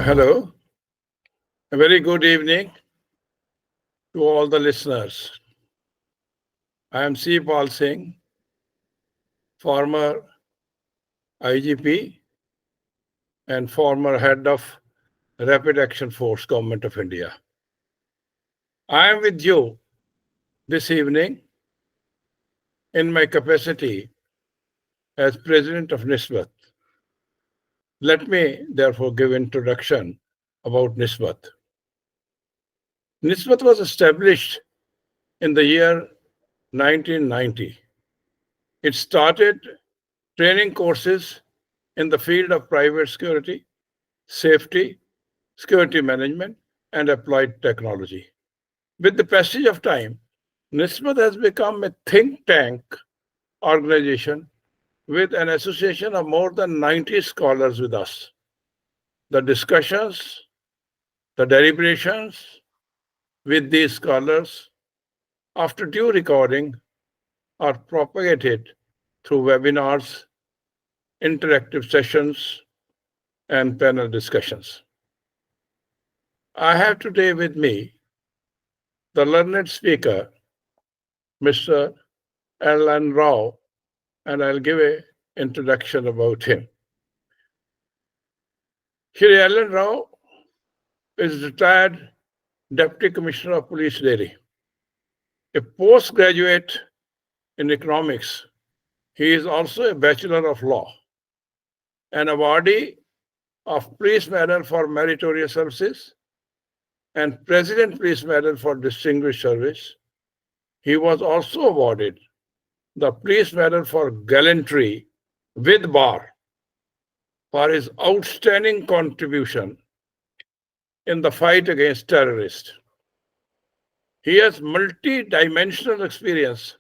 Hello, a very good evening to all the listeners. I am C Pal Singh, former IGP and former head of Rapid Action Force, Government of India. I am with you this evening in my capacity as President of NISSMAT. Let me therefore give introduction about NISSMAT. NISSMAT was established in the year 1990. It started training courses in the field of private security, safety, security management, and applied technology. With the passage of time, NISSMAT has become a think tank organization with an association of more than 90 scholars with us. The discussions, the deliberations with these scholars, after due recording, are propagated through webinars, interactive sessions, and panel discussions. I have today with me the learned speaker, Mr LN Rao, and I'll give an introduction about him. Shri LN Rao is retired Deputy Commissioner of Police Delhi. A postgraduate in economics, he is also a Bachelor of Law, an awardee of Police Medal for Meritorious Services and President Police Medal for Distinguished Service. He was also awarded the Police Medal for Gallantry with Bar for his outstanding contribution in the fight against terrorists. He has multi-dimensional experience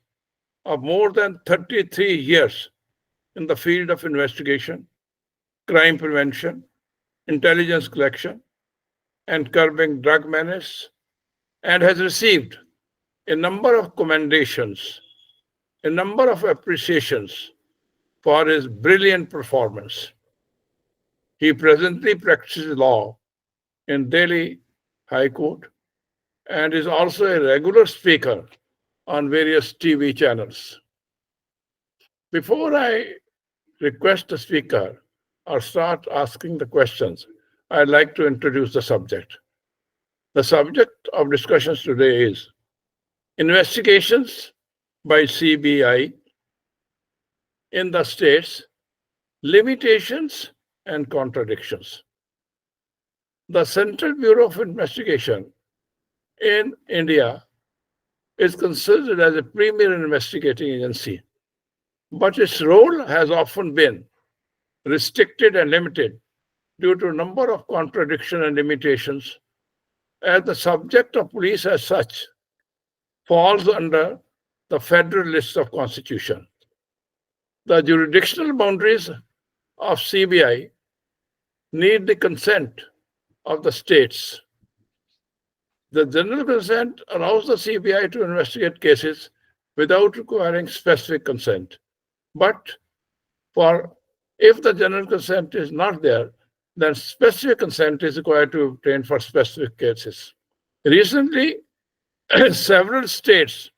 of more than 33 years in the field of investigation, crime prevention, intelligence collection, and curbing drug menace, and has received a number of commendations, a number of appreciations for his brilliant performance. He presently practices law in Delhi High Court and is also a regular speaker on various TV channels. Before I request the speaker or start asking the questions, I'd like to introduce the subject. The subject of discussions today is investigations by CBI in the states, limitations and contradictions. The Central Bureau of Investigation in India is considered as a premier investigating agency, but its role has often been restricted and limited due to a number of contradictions and limitations, as the subject of police as such falls under the federal list of constitution. The jurisdictional boundaries of CBI need the consent of the states. The general consent allows the CBI to investigate cases without requiring specific consent. But if the general consent is not there, then specific consent is required to be obtained for specific cases. Recently, several states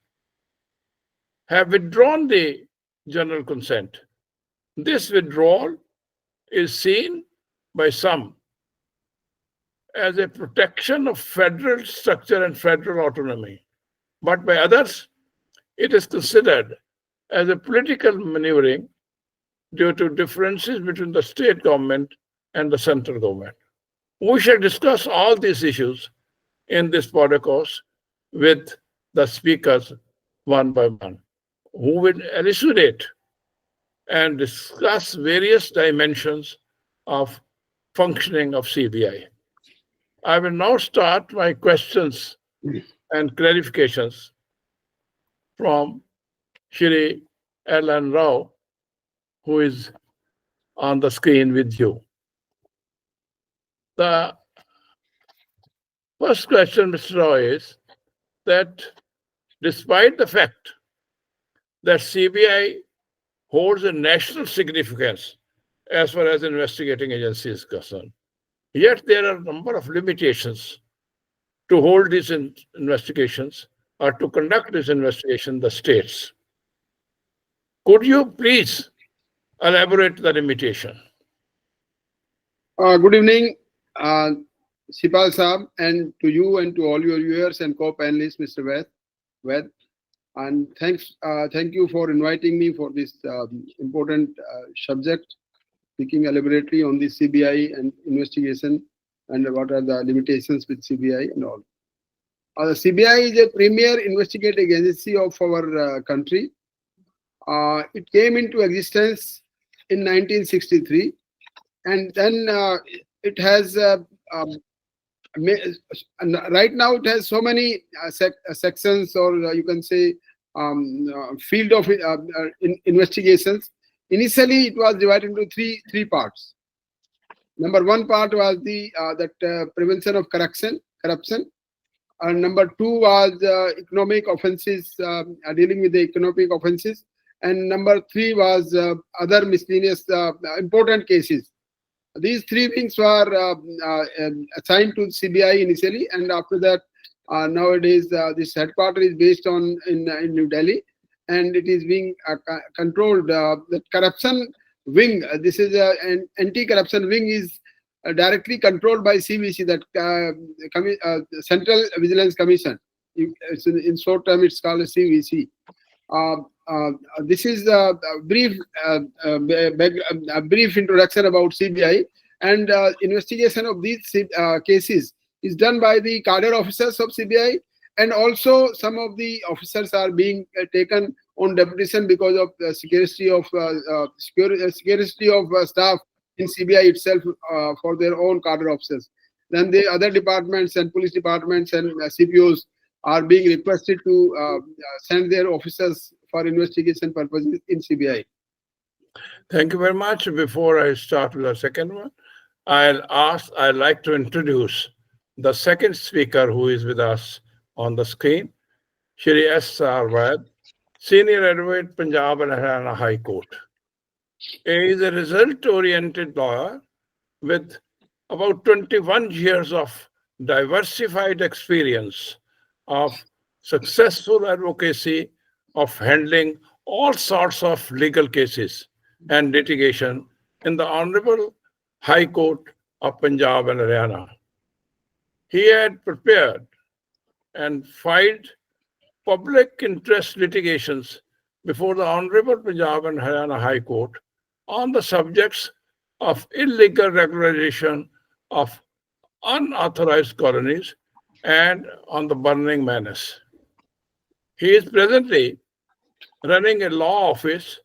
have withdrawn the general consent. This withdrawal is seen by some as a protection of federal structure and federal autonomy, but by others, it is considered as a political maneuvering due to differences between the state government and the central government. We shall discuss all these issues in this podcast with the speakers one by one, who will elucidate and discuss various dimensions of functioning of CBI. I will now start my questions and clarifications from Shri LN Rao, who is on the screen with you. The first question, Mr. Rao, is that despite the fact that CBI holds a national significance as far as investigating agency is concerned, Yet there are a number of limitations to hold these investigations or to conduct this investigation in the states. Could you please elaborate the limitation? Good evening, C Pal Sahab, and to you and to all your viewers and co-panelists, Mr. Vaid. And thank you for inviting me for this important subject, speaking elaborately on the CBI and investigation and what are the limitations with CBI and all. The CBI is a premier investigative agency of our country. It came into existence in 1963, and then it has right now it has so many sections, or you can say field of investigations. Initially, it was divided into three parts. Number one part was the prevention of corruption. And number two was economic offences, dealing with the economic offences. And number three was other miscellaneous important cases. These three things were assigned to CBI initially, and after that, nowadays this headquarters is based in New Delhi, and it is being controlled. The corruption wing, this is an anti-corruption wing, is directly controlled by CVC, that Central Vigilance Commission. In short term, it's called CVC. This is a brief introduction about CBI, and investigation of these cases is done by the cadre officers of CBI, and also some of the officers are being taken on deputation because of the security of staff in CBI itself for their own cadre officers. Then the other departments and police departments and CPOs are being requested to send their officers for investigation purposes in CBI. Thank you very much. Before I start with the second one, I'd like to introduce the second speaker who is with us on the screen, Mr SR Vaid, Senior Advocate, Punjab Haryana High Court. He is a result-oriented lawyer with about 21 years of diversified experience of successful advocacy of handling all sorts of legal cases and litigation in the Honorable High Court of Punjab and Haryana. He had prepared and filed public interest litigations before the Honorable Punjab and Haryana High Court on the subjects of illegal regularization of unauthorized colonies and on the burning menace. He is presently running a law office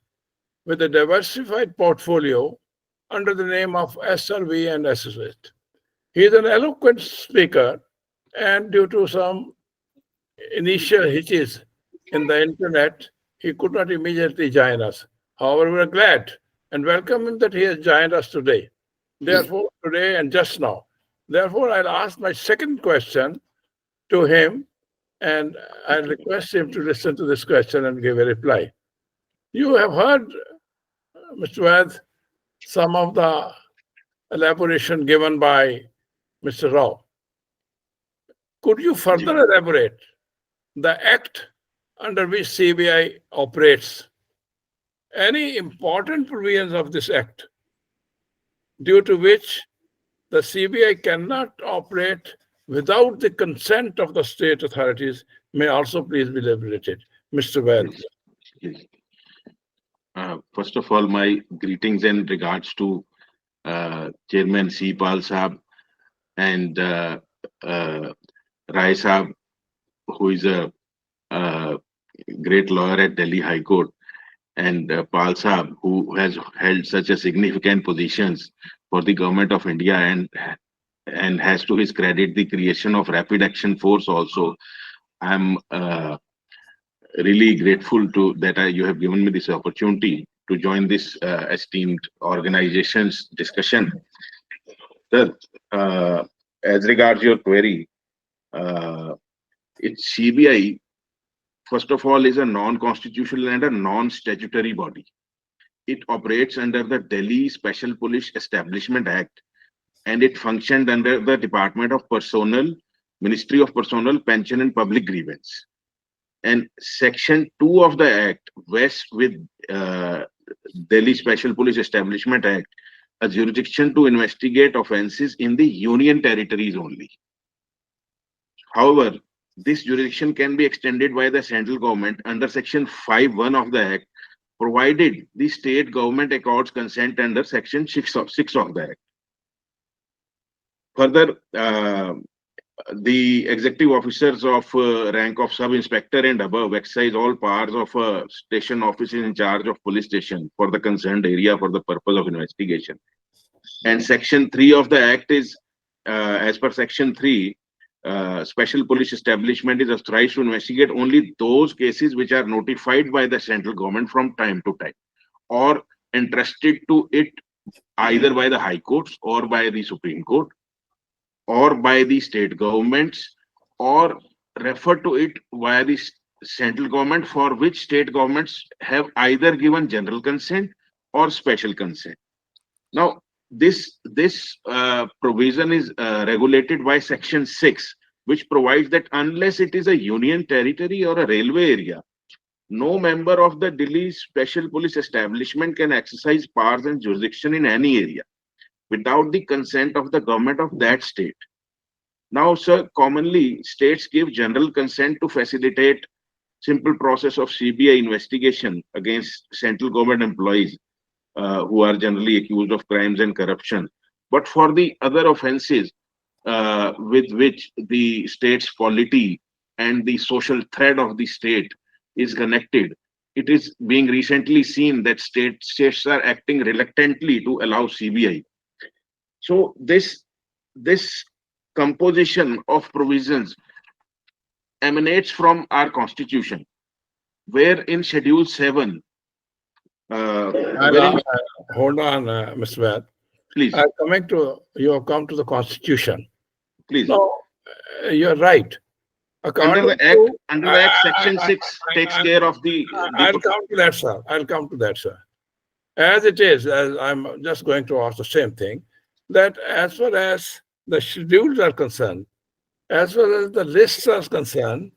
with a diversified portfolio under the name of SRV and Associate. He is an eloquent speaker, and due to some initial hitches in the internet, he could not immediately join us. However, we are glad and welcome him that he has joined us today. Therefore, today and just now. Therefore, I'll ask my second question to him, and I'll request him to listen to this question and give a reply. You have heard, Mr. Vaid, some of the elaboration given by Mr. Rao. Could you further elaborate the act under which CBI operates? Any important provisions of this act due to which the CBI cannot operate without the consent of the state authorities may also please be elaborated. Mr. Vaid. Please. First of all, my greetings and regards to Chairman C Pal Sahab and Rai Sahab, who is a great lawyer at Delhi High Court, and Pal Sahab, who has held such a significant positions for the government of India and has to his credit the creation of Rapid Action Force also. I'm really grateful to that you have given me this opportunity to join this esteemed organization's discussion. As regards your query, it's CBI, first of all, is a non-constitutional and a non-statutory body. It operates under the Delhi Special Police Establishment Act, and it functioned under the Department of Personnel, Ministry of Personnel, Pension and Public Grievance. And Section 2 of the Act vests with Delhi Special Police Establishment Act a jurisdiction to investigate offences in the union territories only. However, this jurisdiction can be extended by the central government under Section 5(1) of the Act, provided the state government accords consent under Section 6 of the Act. Further, the executive officers of rank of sub-inspector and above exercise all powers of a station officer in charge of police station for the concerned area for the purpose of investigation. And Section 3 of the Act is, as per Section 3, special police establishment is authorized to investigate only those cases which are notified by the central government from time to time, or entrusted to it either by the High Courts or by the Supreme Court, or by the state governments, or refer to it via the central government, for which state governments have either given general consent or special consent. Now, this provision is regulated by Section 6, which provides that unless it is a union territory or a railway area, no member of the Delhi Special Police Establishment can exercise powers and jurisdiction in any area without the consent of the government of that state. Now, sir, commonly states give general consent to facilitate simple process of CBI investigation against central government employees who are generally accused of crimes and corruption. But for the other offences with which the state's polity and the social thread of the state is connected, it is being recently seen that states are acting reluctantly to allow CBI. So this composition of provisions emanates from our constitution, where in Schedule 7, hold on, Mr. Vaid. please, You have come to the Constitution. please. No, you're right. Under the Act, Section 6 takes care of the. I'll come to that, sir. As it is, as I'm just going to ask the same thing, that as far as the schedules are concerned, as far as the lists are concerned,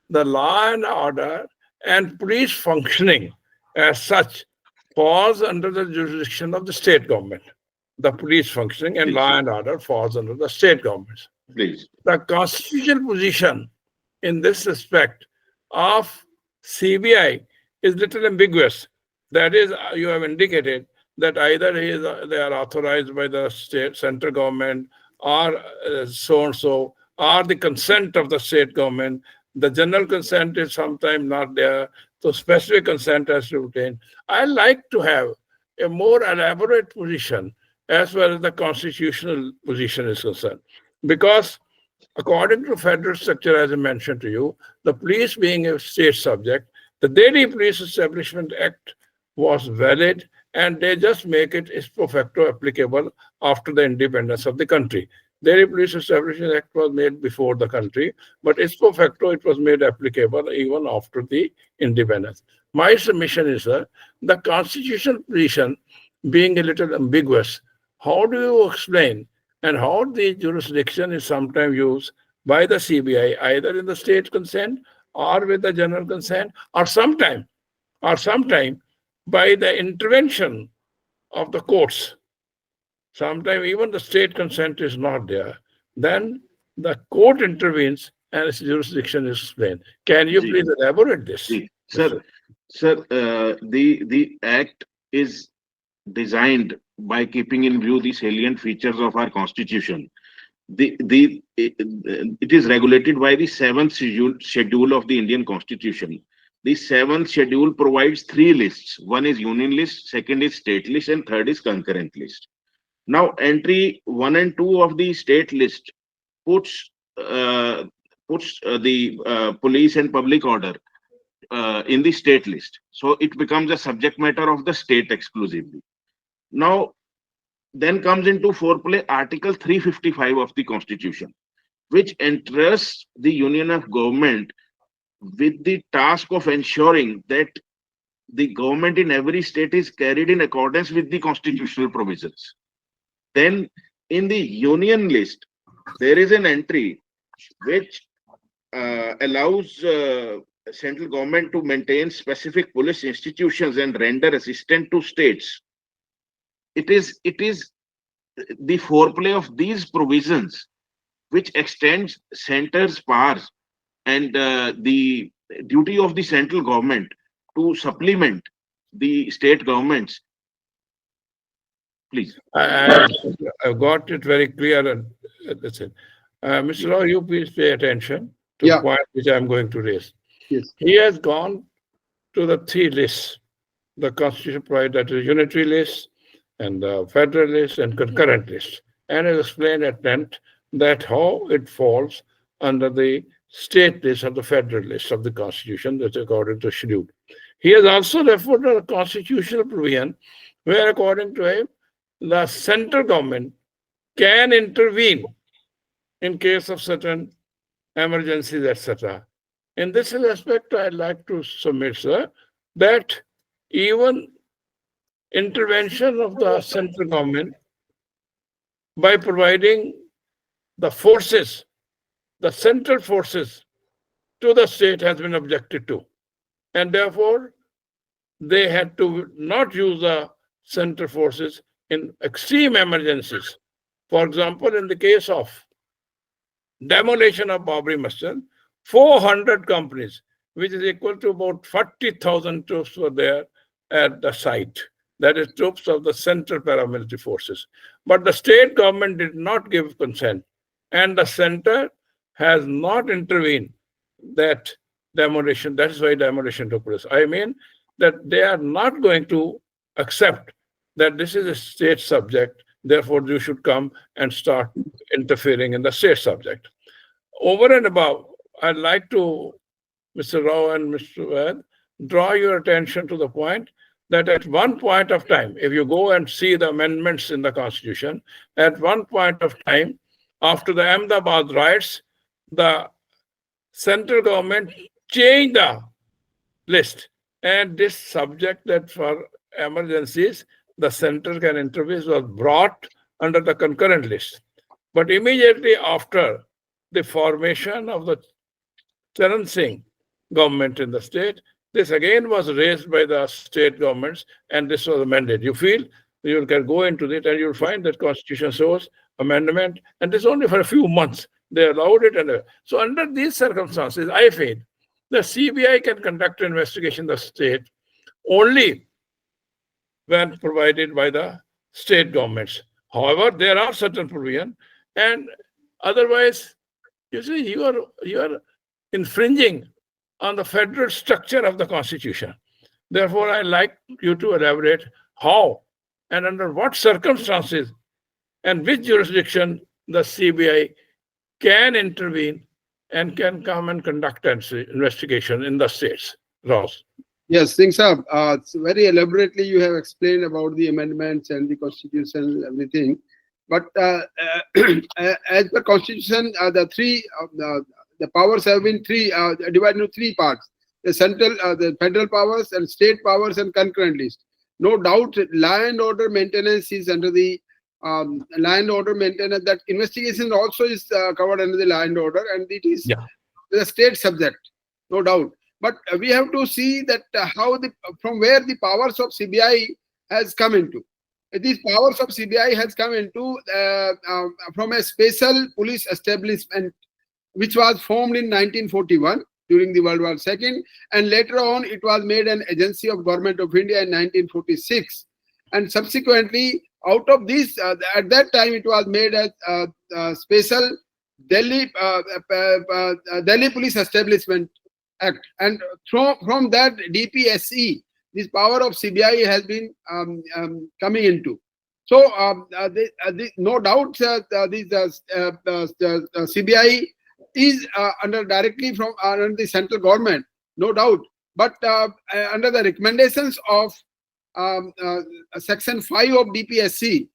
the law and order and police functioning as such falls under the jurisdiction of the state government. The police functioning and law and order falls under the state government. Please. The constitutional position in this respect of CBI is little ambiguous. That is, you have indicated that either they are authorized by the state central government or so and so, or the consent of the state government. The general consent is sometimes not there, so specific consent has to be obtained. I like to have a more elaborate position as far as the constitutional position is concerned, because according to federal structure, as I mentioned to you, the police being a state subject, the Delhi Police Establishment Act was valid, and they just make it ipso facto applicable after the independence of the country. Delhi Police Establishment Act was made before the country, but ipso facto it was made applicable even after the independence. My submission is, sir, the constitutional position being a little ambiguous, how do you explain and how the jurisdiction is sometimes used by the CBI, either in the state consent or with the general consent, or sometime by the intervention of the courts. Sometimes even the state consent is not there. Then the court intervenes and its jurisdiction is explained. Can you please elaborate this? Sir, the Act is designed by keeping in view the salient features of our constitution. It is regulated by the 7th schedule of the Indian Constitution. The 7th schedule provides 3 lists. One is union list, second is state list, and third is concurrent list. Now, entry 1 and 2 of the state list puts the police and public order in the state list. So it becomes a subject matter of the state exclusively. Now, then comes into foreplay Article 355 of the Constitution, which entrusts the union of government with the task of ensuring that the government in every state is carried in accordance with the constitutional provisions. Then in the union list, there is an entry which allows central government to maintain specific police institutions and render assistance to states. It is the foreplay of these provisions which extends center's powers and the duty of the central government to supplement the state governments. Please. I've got it very clear, and that's it. Mr. Rao, you please pay attention to the point which I'm going to raise. Yes. He has gone to the three lists. The Constitution provides that is unitary list, and the federal list, and concurrent list, and has explained at length that how it falls under the state list of the federal list of the Constitution, that's according to schedule. He has also referred to a constitutional provision where, according to him, the central government can intervene in case of certain emergencies, etc. In this respect, I'd like to submit, sir, that even intervention of the central government by providing the forces, the central forces to the state has been objected to. And therefore, they had to not use the central forces in extreme emergencies. For example, in the case of demolition of Babri Masjid, 400 companies, which is equal to about 40,000 troops were there at the site. That is troops of the central paramilitary forces. But the state government did not give consent, and the center has not intervened that demolition. That is why demolition took place. I mean that they are not going to accept that this is a state subject, therefore you should come and start interfering in the state subject. Over and above, I'd like to, Mr. Rao and Mr. Vaid, draw your attention to the point that at one point of time, if you go and see the amendments in the Constitution, at one point of time, after the Ahmedabad riots, the central government changed the list, and this subject that for emergencies, the center can intervene was brought under the concurrent list. But immediately after the formation of the Charan Singh government in the state, this again was raised by the state governments, and this was amended. You feel you can go into it and you'll find that Constitution shows amendment, and this only for a few months. They allowed it. And so under these circumstances, I feel the CBI can conduct an investigation in the state only when provided by the state governments. However, there are certain provisions, and otherwise, you see, you are infringing on the federal structure of the Constitution. Therefore, I'd like you to elaborate how and under what circumstances and which jurisdiction the CBI can intervene and can come and conduct an investigation in the states. Ross. Yes, things up. Very elaborately you have explained about the amendments and the Constitution and everything. But as per Constitution, the powers have been divided into three parts: the central, the federal powers, and state powers, and concurrent list. No doubt, law and order maintenance is under the law and order maintenance. That investigation also is covered under the law and order, and it is the state subject, no doubt. But we have to see that from where the powers of CBI has come into. These powers of CBI has come into from a special police establishment which was formed in 1941 during the World War II, and later on it was made an agency of Government of India in 1946. And subsequently, out of this, at that time it was made as special Delhi Police Establishment Act, and from that DPSE, this power of CBI has been coming into. So no doubt CBI is under directly from under the central government, no doubt. But under the recommendations of Section 5 of DPSC,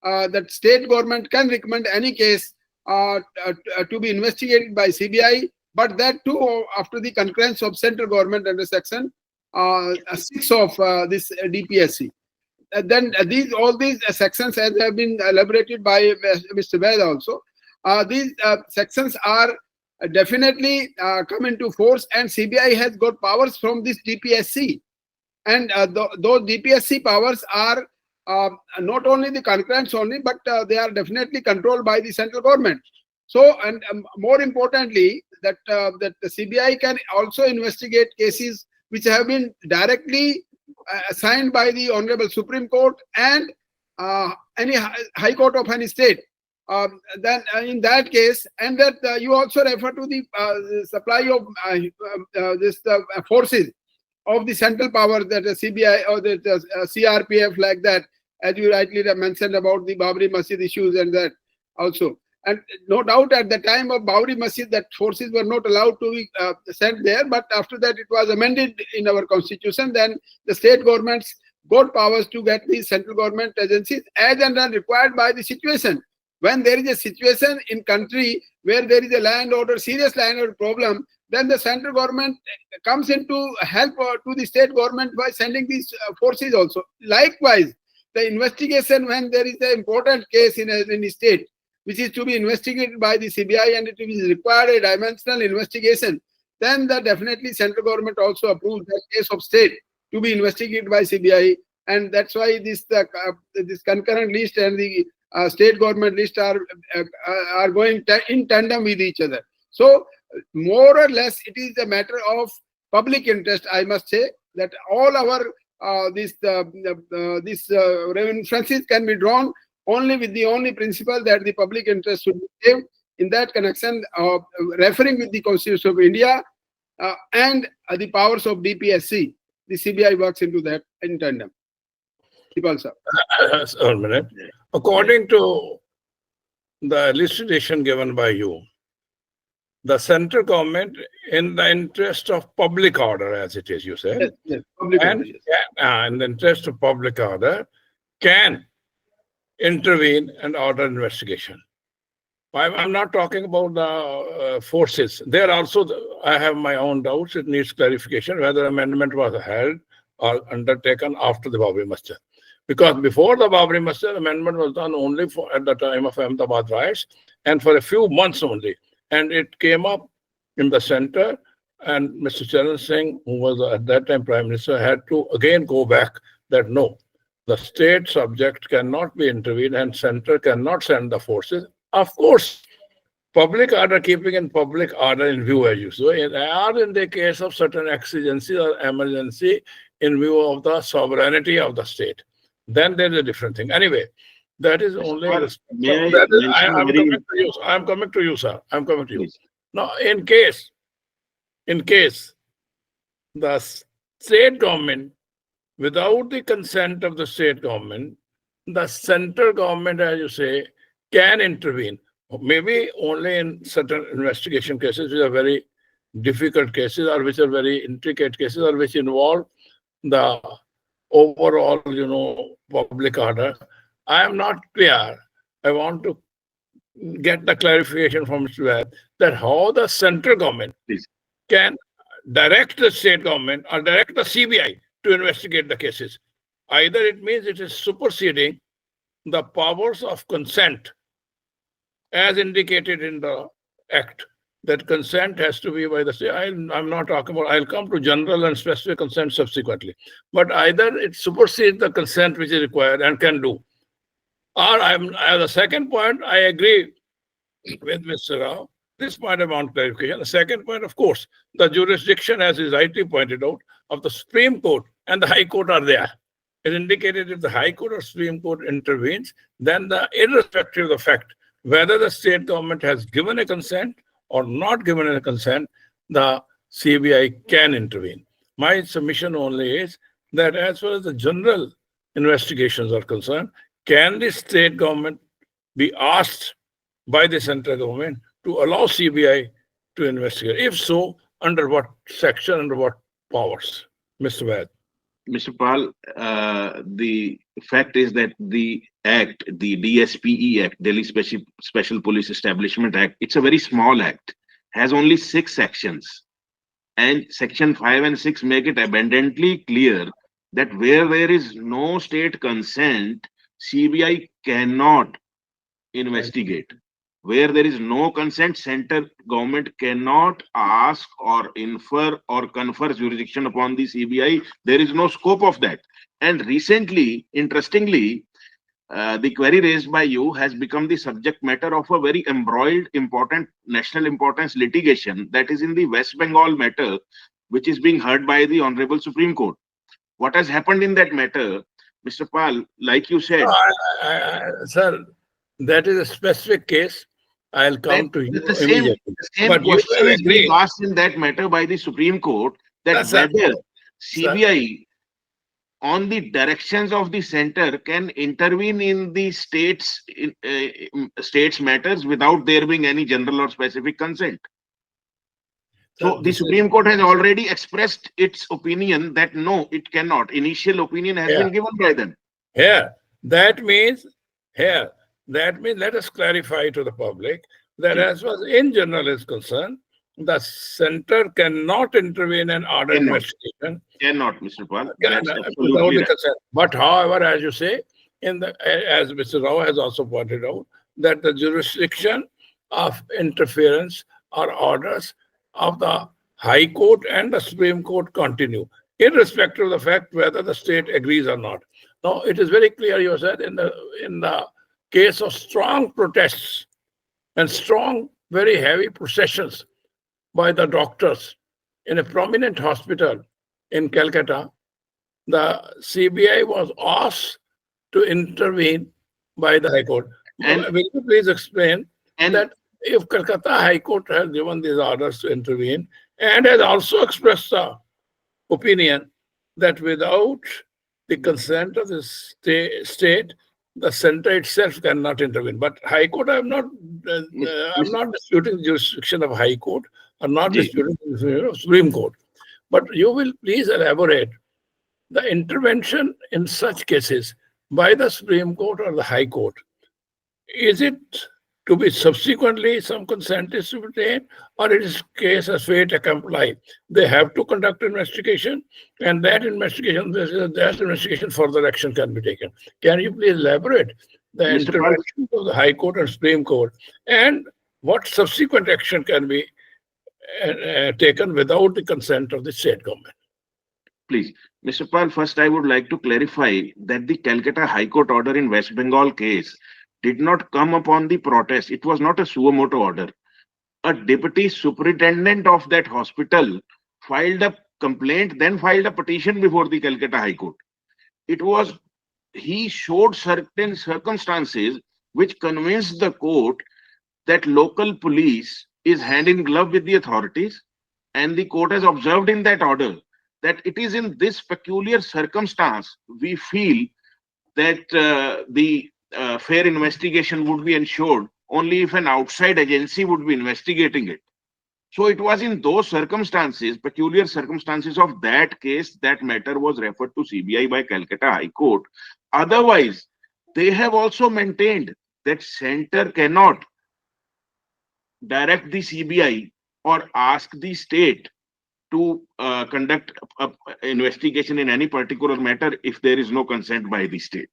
that state government can recommend any case to be investigated by CBI, but that too after the concurrence of central government under Section 6 of this DPSC. then all these sections, as have been elaborated by Mr. Vaid also, these sections are definitely come into force, and CBI has got powers from this DPSC, and those DPSC powers are not only the concurrents only, but they are definitely controlled by the central government. So, and more importantly, that that the CBI can also investigate cases which have been directly assigned by the Honorable Supreme Court and any High Court of any state. Then in that case, and that you also refer to the supply of this forces of the central power, that the CBI or the CRPF, like that, as you rightly mentioned about the Babri Masjid issues and that also. And no doubt at the time of Babri Masjid that forces were not allowed to be sent there, but after that it was amended in our constitution. Then the state governments got powers to get these central government agencies as and when required by the situation. When there is a situation in country where there is a land order, serious land order problem, then the central government comes into help to the state government by sending these forces also. Likewise, the investigation, when there is an important case in a state, which is to be investigated by the CBI, and it is required a dimensional investigation, then definitely central government also approves that case of state to be investigated by CBI, and that's why this concurrent list and the state government list are going in tandem with each other. So more or less, it is a matter of public interest. I must say that all our these references can be drawn only with the only principle that the public interest should be saved. In that connection, referring with the Constitution of India and the powers of DPSC, the CBI works into that in tandem. C Pal sir. A minute. According to the elucidation given by you, the central government, in the interest of public order, as it is, you said, Yes, public and order, yes. in the interest of public order, can intervene and order investigation. I'm not talking about the forces. There also, I have my own doubts. It needs clarification whether amendment was held or undertaken after the Babri Masjid. Because before the Babri Masjid, amendment was done only at the time of Ahmedabad riots and for a few months only. And it came up in the center, and Mr. Charan Singh, who was at that time Prime Minister, had to again go back that no, the state subject cannot be intervened and center cannot send the forces. Of course, public order, keeping in public order in view, as you say, are in the case of certain exigency or emergency in view of the sovereignty of the state. Then there is a different thing. Anyway, that is only. I'm coming to you, sir. I'm coming to you. Now, in case the state government, without the consent of the state government, the central government, as you say, can intervene. Maybe only in certain investigation cases, which are very difficult cases, or which are very intricate cases, or which involve the overall, public order. I am not clear. I want to get the clarification from Mr. Vaid that how the central government can direct the state government or direct the CBI to investigate the cases. Either it means it is superseding the powers of consent as indicated in the act, that consent has to be by the state. I'm not talking about, I'll come to general and specific consent subsequently. But either it supersedes the consent which is required and can do. Or the second point, I agree with Mr. Rao. This point I want clarification. The second point, of course, the jurisdiction, as is rightly pointed out, of the Supreme Court and the High Court are there. It indicated if the High Court or Supreme Court intervenes, then irrespective of the fact whether the state government has given a consent or not given a consent, the CBI can intervene. My submission only is that as far as the general investigations are concerned, can the state government be asked by the central government to allow CBI to investigate? If so, under what section, under what powers? Mr. Vaid. Mr. Pal, the fact is that the act, the DSPE Act, Delhi Special Police Establishment Act, it's a very small act, has only 6 sections. And section 5 and 6 make it abundantly clear that where there is no state consent, CBI cannot investigate. Where there is no consent, central government cannot ask or infer or confer jurisdiction upon the CBI. There is no scope of that. And recently, interestingly, the query raised by you has become the subject matter of a very embroiled, important national importance litigation that is in the West Bengal matter, which is being heard by the Honorable Supreme Court. What has happened in that matter, Mr. Pal, like you said, Sir, that is a specific case. I'll come to you the immediately. same But you question will is being agree. asked in that matter by the Supreme Court that Sir, whether CBI on the directions of the center can intervene in the states matters without there being any general or specific consent. So the Supreme Court has already expressed its opinion that no, it cannot. Initial opinion has been given by them. That means let us clarify to the public that as far as in general is concerned, the center cannot intervene and order investigation. Cannot, Mr. Pal. Without the consent. But however, as you say, as Mr. Rao has also pointed out, that the jurisdiction of interference or orders of the High Court and the Supreme Court continue, irrespective of the fact whether the state agrees or not. Now, it is very clear, you said, in the case of strong protests and strong, very heavy processions by the doctors in a prominent hospital in Calcutta, the CBI was asked to intervene by the High Court. Will you please explain that if Calcutta High Court has given these orders to intervene and has also expressed the opinion that without the consent of the state, the center itself cannot intervene. But High Court, I'm not disputing the jurisdiction of High Court, I'm not disputing the Supreme Court. But you will please elaborate the intervention in such cases by the Supreme Court or the High Court. Is it to be subsequently some consent is obtained, or it is case as fait accompli? They have to conduct investigation, and that investigation further action can be taken. Can you please elaborate the intervention of the High Court and Supreme Court, and what subsequent action can be taken without the consent of the state government? Please, Mr. Pal, first I would like to clarify that the Calcutta High Court order in West Bengal case did not come upon the protest. It was not a suo motu order. A deputy superintendent of that hospital filed a complaint, then filed a petition before the Calcutta High Court. He showed certain circumstances which convinced the court that local police is hand in glove with the authorities, and the court has observed in that order that it is in this peculiar circumstance we feel that the fair investigation would be ensured only if an outside agency would be investigating it. So it was in those circumstances, peculiar circumstances of that case, that matter was referred to CBI by Calcutta High Court. Otherwise, they have also maintained that center cannot direct the CBI or ask the state to conduct an investigation in any particular matter if there is no consent by the state.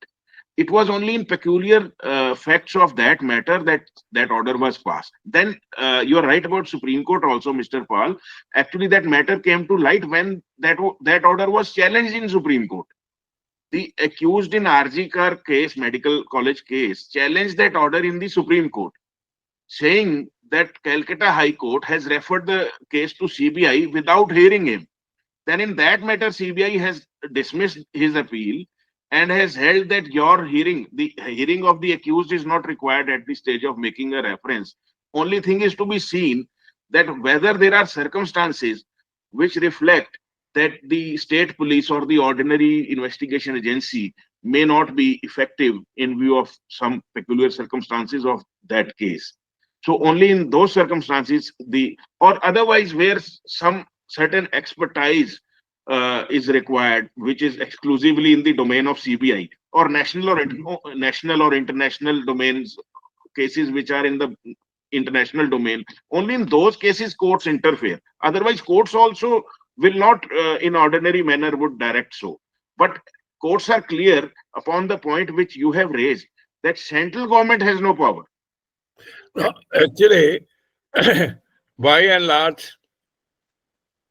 It was only in peculiar facts of that matter that order was passed. Then you are right about Supreme Court also, Mr. Pal. Actually, that matter came to light when that order was challenged in Supreme Court. The accused in RG Kar case, medical college case, challenged that order in the Supreme Court, saying that Calcutta High Court has referred the case to CBI without hearing him. Then in that matter, CBI has dismissed his appeal and has held that the hearing of the accused is not required at the stage of making a reference. Only thing is to be seen that whether there are circumstances which reflect that the state police or the ordinary investigation agency may not be effective in view of some peculiar circumstances of that case. So only in those circumstances, or otherwise where some certain expertise is required, which is exclusively in the domain of CBI or national or international domains, cases which are in the international domain, only in those cases courts interfere. Otherwise, courts also will not in ordinary manner would direct so. But courts are clear upon the point which you have raised, that central government has no power. No, actually, by and large,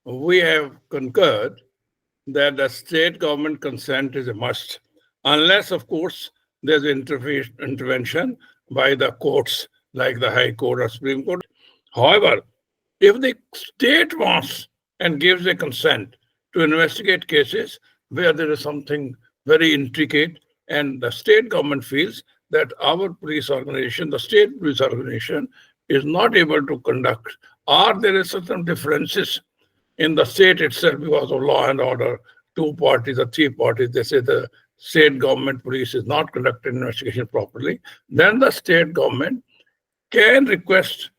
we have concurred that the state government consent is a must, unless, of course, there's intervention by the courts, like the High Court or Supreme Court. However, if the state wants and gives a consent to investigate cases where there is something very intricate, and the state government feels that our police organization, the state police organization, is not able to conduct, or there is certain differences in the state itself because of law and order, two parties or three parties, they say the state government police is not conducting investigation properly, then the state government can request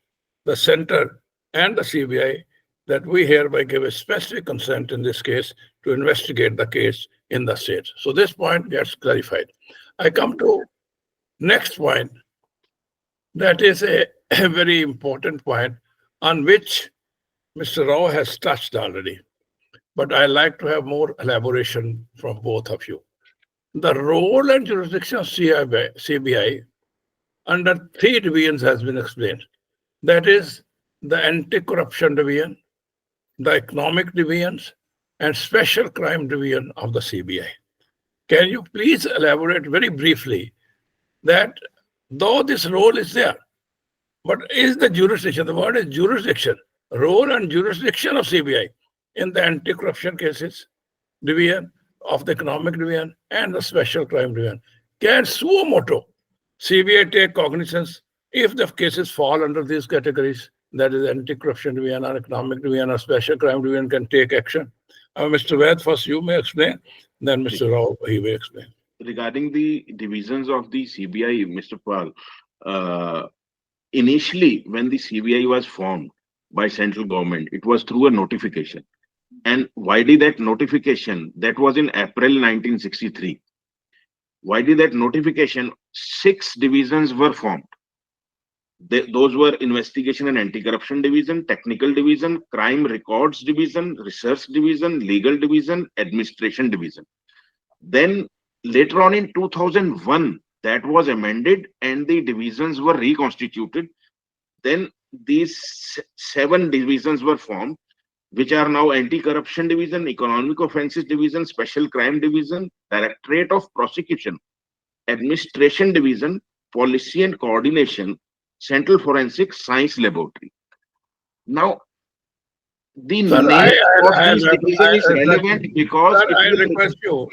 the center and the CBI that we hereby give a specific consent in this case to investigate the case in the state. So this point gets clarified. I come to next point. That is a very important point on which Mr. Rao has touched already, but I like to have more elaboration from both of you. The role and jurisdiction of CBI under three divisions has been explained. That is the anti-corruption division, the economic divisions, and special crime division of the CBI. Can you please elaborate very briefly that though this role is there, but is the jurisdiction, the word is jurisdiction, role and jurisdiction of CBI in the anti-corruption cases division, of the economic division, and the special crime division? Can suo moto CBI take cognizance if the cases fall under these categories, that is anti-corruption division or economic division or special crime division can take action? Mr. Vaid, first you may explain, then Mr. Rao, he may explain. Regarding the divisions of the CBI, Mr. Pal, initially when the CBI was formed by central government, it was through a notification. And why did that notification? That was in April 1963. Why did that notification? 6 divisions were formed. Those were investigation and anti-corruption division, technical division, crime records division, research division, legal division, administration division. Then later on in 2001, that was amended and the divisions were reconstituted. Then these 7 divisions were formed, which are now anti-corruption division, economic offences division, special crime division, directorate of prosecution, administration division, policy and coordination, central forensic science laboratory. Now, the name of this division is relevant because I request you,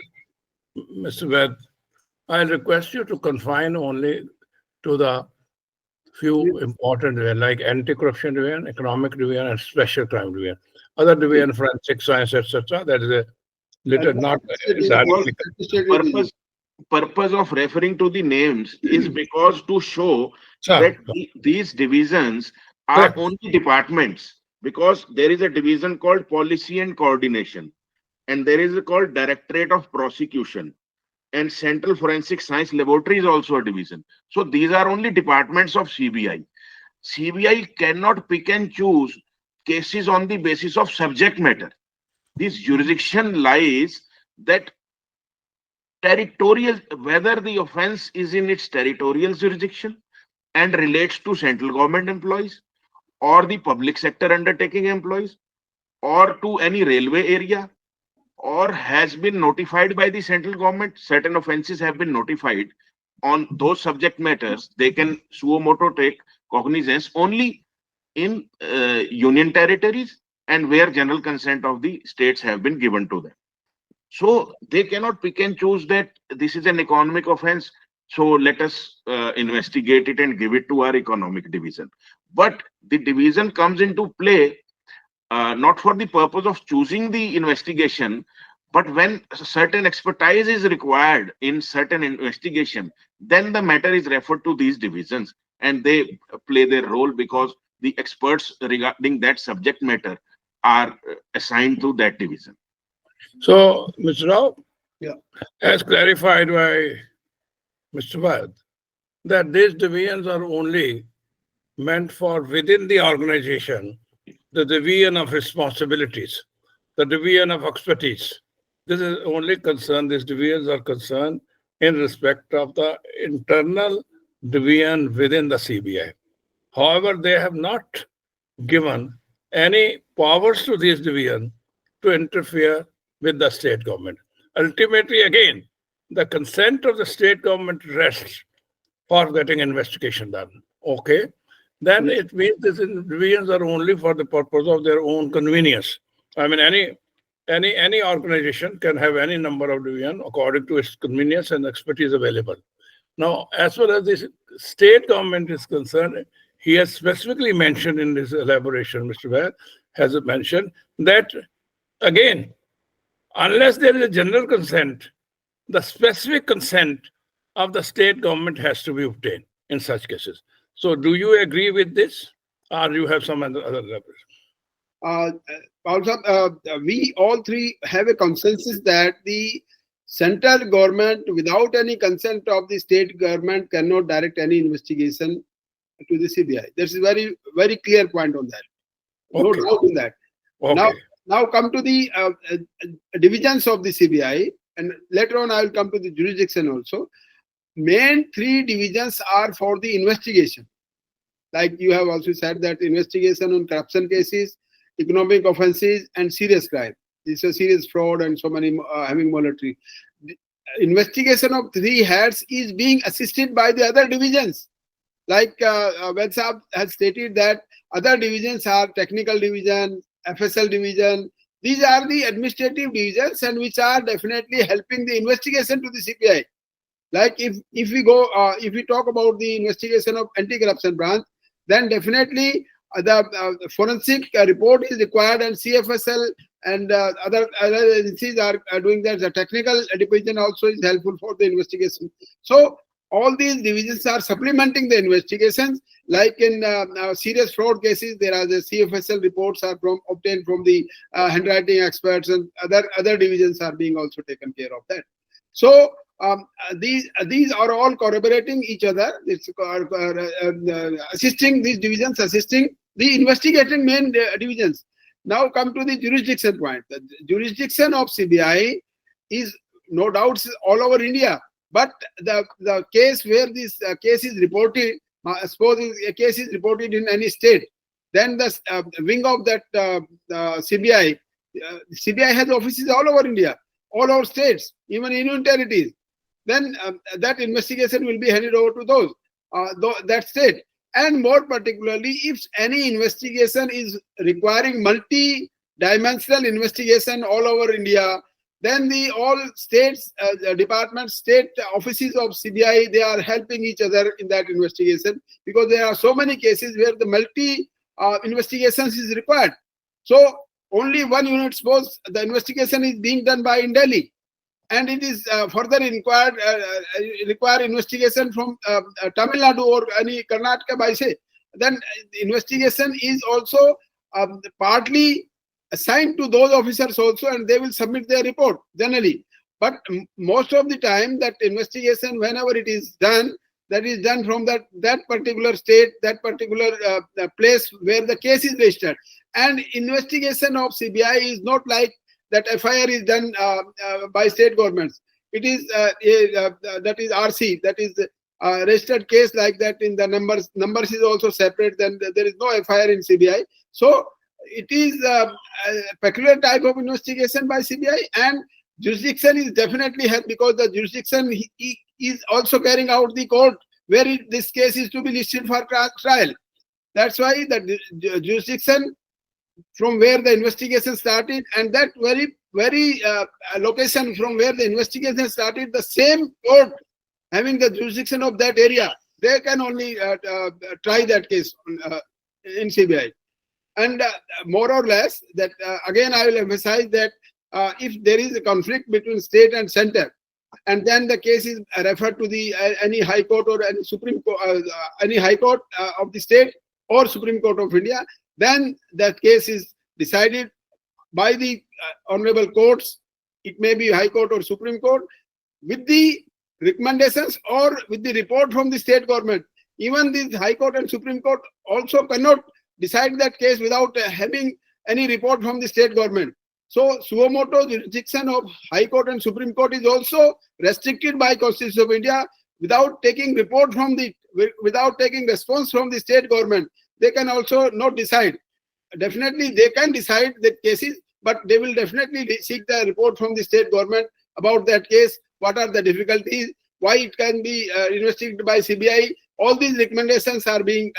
Mr. Vaid, I request you to confine only to the few important divisions like anti-corruption division, economic division, and special crime division. Other division, forensic science, etc., that is a little not purpose of referring to the names is because to show that these divisions are only departments, because there is a division called policy and coordination, and there is a called directorate of prosecution, and central forensic science laboratory is also a division. So these are only departments of CBI. CBI cannot pick and choose cases on the basis of subject matter. This jurisdiction lies that territorial, whether the offense is in its territorial jurisdiction and relates to central government employees or the public sector undertaking employees or to any railway area, or has been notified by the central government. Certain offenses have been notified on those subject matters. They can suo moto take cognizance only in union territories and where general consent of the states have been given to them. So they cannot pick and choose that this is an economic offense, so let us investigate it and give it to our economic division. But the division comes into play not for the purpose of choosing the investigation, but when certain expertise is required in certain investigation, then the matter is referred to these divisions and they play their role because the experts regarding that subject matter are assigned to that division. So, Mr. Rao, Yeah. as clarified by Mr. Vaid, that these divisions are only meant for within the organization, the division of responsibilities, the division of expertise, This is only concerned, these divisions are concerned in respect of the internal division within the CBI. However, they have not given any powers to these divisions to interfere with the state government. Ultimately, again, the consent of the state government rests for getting investigation done. Okay, then it means these divisions are only for the purpose of their own convenience. I mean, any organization can have any number of divisions according to its convenience and expertise available. Now, as far as the state government is concerned, he has specifically mentioned in his elaboration, Mr. Vaid has mentioned that, again, unless there is a general consent, the specific consent of the state government has to be obtained in such cases. So do you agree with this, or you have some other elaboration? Also, we all three have a consensus that the central government, without any consent of the state government, cannot direct any investigation to the CBI. There's a very, very clear point on that. No Okay. doubt in that. Okay. Now come to the divisions of the CBI, and later on I will come to the jurisdiction also. Main three divisions are for the investigation. Like you have also said that investigation on corruption cases, economic offences, and serious crime. This is serious fraud and so many having monetary. Investigation of three heads is being assisted by the other divisions. Like Vaid Saab has stated that other divisions are technical division, FSL division. These are the administrative divisions and which are definitely helping the investigation to the CBI. Like if we talk about the investigation of anti-corruption branch, then definitely the forensic report is required, and CFSL and other agencies are doing that. The technical division also is helpful for the investigation. So all these divisions are supplementing the investigations. Like in serious fraud cases, there are the CFSL reports are obtained from the handwriting experts, and other divisions are being also taken care of that. So these are all corroborating each other. It's assisting these divisions, assisting the investigating main divisions. Now come to the jurisdiction point. The jurisdiction of CBI is no doubt all over India. But the case where this case is reported, suppose a case is reported in any state, then the wing of that CBI, CBI has offices all over India, all over states, even union territories. Then that investigation will be handed over to that state. And more particularly, if any investigation is requiring multi-dimensional investigation all over India, then the all states, departments, state offices of CBI, they are helping each other in that investigation, because there are so many cases where the multi investigations is required. So only one unit, suppose the investigation is being done by in Delhi, and it is further require investigation from Tamil Nadu or any Karnataka by say, then the investigation is also partly assigned to those officers also, and they will submit their report generally. But most of the time, that investigation, whenever it is done, that is done from that particular state, that particular place where the case is registered. And investigation of CBI is not like that FIR is done by state governments. It is that is RC, that is registered case like that. In the numbers is also separate. Then there is no FIR in CBI. So it is a peculiar type of investigation by CBI, and jurisdiction is definitely help, because the jurisdiction is also carrying out the court where this case is to be listed for trial. That's why the jurisdiction from where the investigation started, and that very location from where the investigation started, the same court having the jurisdiction of that area, they can only try that case in CBI. And more or less, that again I will emphasize that if there is a conflict between state and center, and then the case is referred to the any high court or any Supreme Court, any high court of the state or Supreme Court of India, then that case is decided by the honorable courts. It may be High Court or Supreme Court, with the recommendations or with the report from the state government. Even the High Court and Supreme Court also cannot decide that case without having any report from the state government. So suo motu jurisdiction of High Court and Supreme Court is also restricted by Constitution of India. Without taking response from the state government, they can also not decide. Definitely they can decide the cases, but they will definitely seek the report from the state government about that case. What are the difficulties? Why it can be investigated by CBI? All these recommendations are being,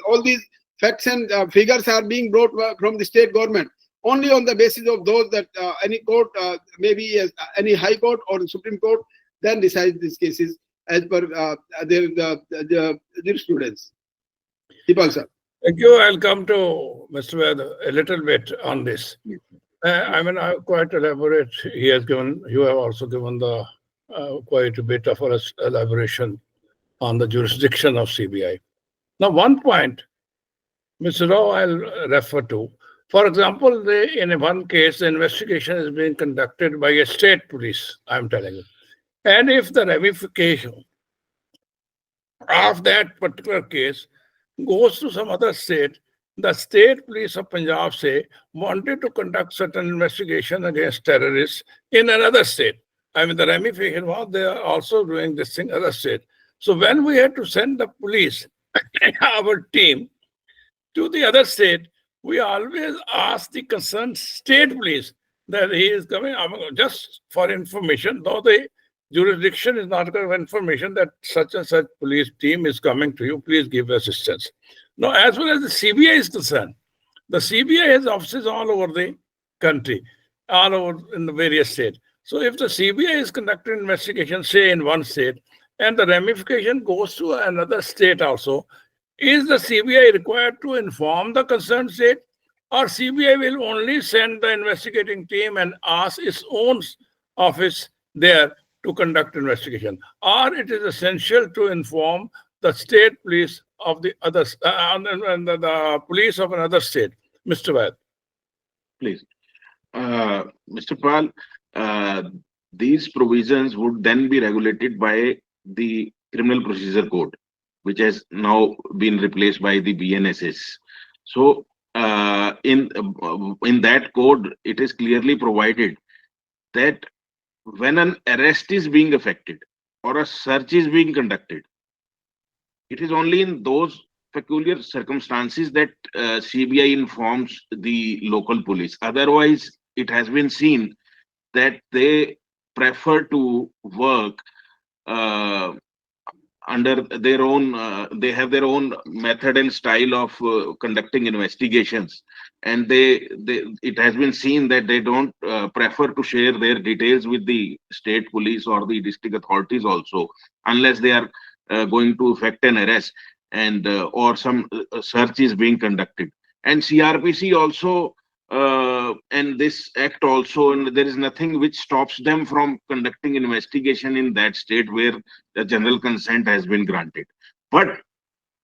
all these facts and figures are being brought from the state government. Only on the basis of those that any court, maybe any High Court or Supreme Court, then decides these cases as per the jurisprudence. C Pal sir. Thank you. I'll come to Mr. Vaid a little bit on this. I mean, quite elaborate. You have also given the quite a bit of elaboration on the jurisdiction of CBI. Now, one point, Mr. Rao, I'll refer to. For example, in one case, the investigation is being conducted by a state police, I'm telling you. And if the ramification of that particular case goes to some other state, the state police of Punjab say wanted to conduct certain investigation against terrorists in another state. I mean, the ramification was they are also doing this thing in other state. So when we had to send the police, our team, to the other state, we always ask the concerned state police that he is coming, just for information, though the jurisdiction is not of information that such and such police team is coming to you, please give assistance. Now, as far as the CBI is concerned, the CBI has offices all over the country, all over in the various states. So if the CBI is conducting investigation, say in one state, and the ramification goes to another state also, is the CBI required to inform the concerned state, or CBI will only send the investigating team and ask its own office there to conduct investigation, or it is essential to inform the state police of the other and the police of another state? Mr. Vaid. Please. Mr. Pal, these provisions would then be regulated by the Criminal Procedure Code, which has now been replaced by the BNSS. So in that code, it is clearly provided that when an arrest is being effected or a search is being conducted, it is only in those peculiar circumstances that CBI informs the local police. Otherwise, it has been seen that they prefer to work under their own, they have their own method and style of conducting investigations, and it has been seen that they don't prefer to share their details with the state police or the district authorities also, unless they are going to effect an arrest and or some search is being conducted. And CRPC also and this act also, and there is nothing which stops them from conducting investigation in that state where the general consent has been granted. But